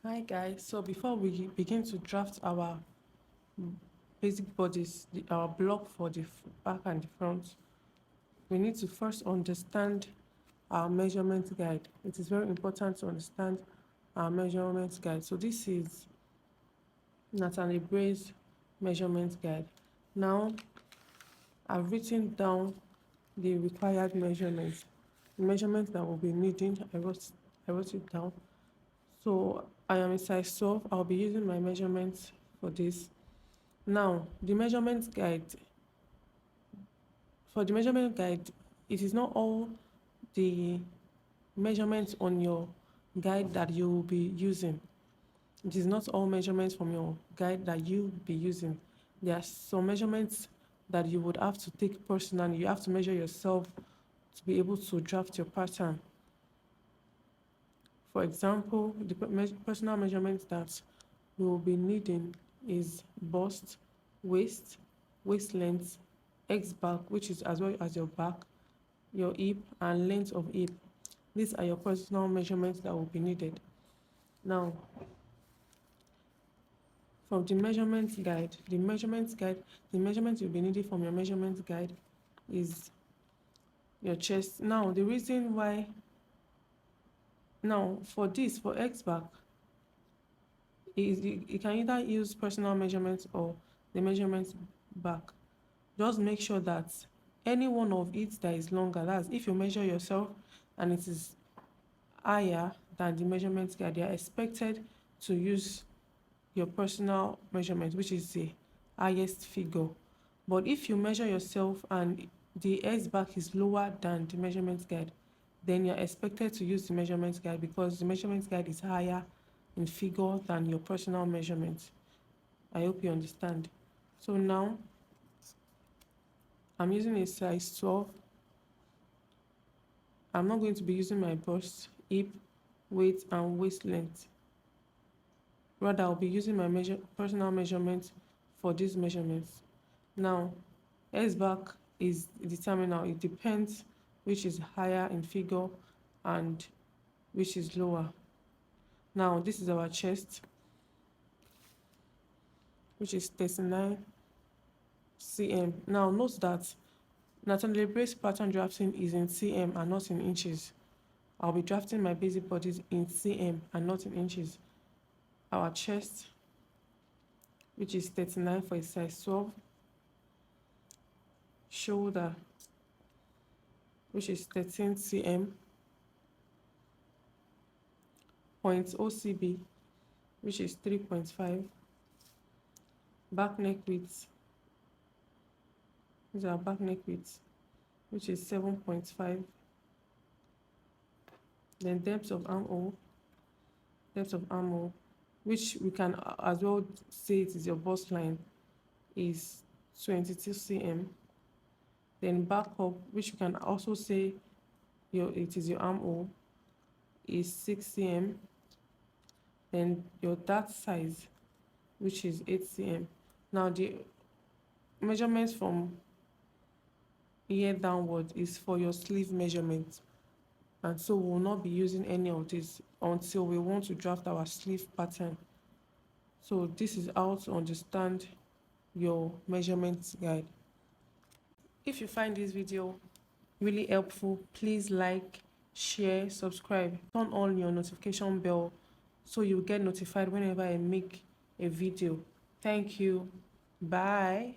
Hi guys, so before we begin to draft our basic bodies, our block for the back and the front, we need to first understand our measurement guide. It is very important to understand our measurement guide. So this is Natalie Bray's measurement guide. Now I've written down the required measurements, the measurements that we'll be needing. I wrote it down. So I am a size 12. I'll be using my measurements for this. Now, the measurement guide, it is not all the measurements on your guide that you will be using. It is not all measurements from your guide that you'll be using. There are some measurements that you would have to take personally. You have to measure yourself to be able to draft your pattern. For example, the personal measurements that we will be needing is bust, waist, waist length, X back, which is as well as your back, your hip, and length of hip. These are your personal measurements that will be needed. Now, from the measurements you'll be needing from your measurement guide is your chest. Now, the reason why, now for this, for X back, is you can either use personal measurements or the measurements back. Just make sure that any one of it that is longer, that's if you measure yourself and it is higher than the measurement guide, they are expected to use your personal measurement, which is the highest figure. But if you measure yourself and the S back is lower than the measurement guide, then you're expected to use the measurement guide because the measurement guide is higher in figure than your personal measurement. I hope you understand. So now I'm using a size 12. I'm not going to be using my bust, hip, weight, and waist length. Rather, I'll be using my personal measurement for these measurements. Now, S back is determinal. It depends which is higher in figure and which is lower. Now, this is our chest, which is 39 cm. Now, note that Natalie Bray's pattern drafting is in cm and not in inches. I'll be drafting my basic bodies in cm and not in inches. Our chest, which is 39 for a size 12. Shoulder, which is 13 cm. Point OCB, which is 3.5. Back neck width, these are back neck width, which is 7.5. Then depth of armhole, which we can as well say it is your bust line, is 22 cm. Then back up, which you can also say it is your armhole, is 6 cm. Then your dart size, which is 8 cm. Now the measurements from here downward is for your sleeve measurement, and so we will not be using any of this until we want to draft our sleeve pattern. So this is how to understand your measurement guide. If you find this video really helpful, please like, share, subscribe, turn on your notification bell so you get notified whenever I make a video. Thank you. Bye.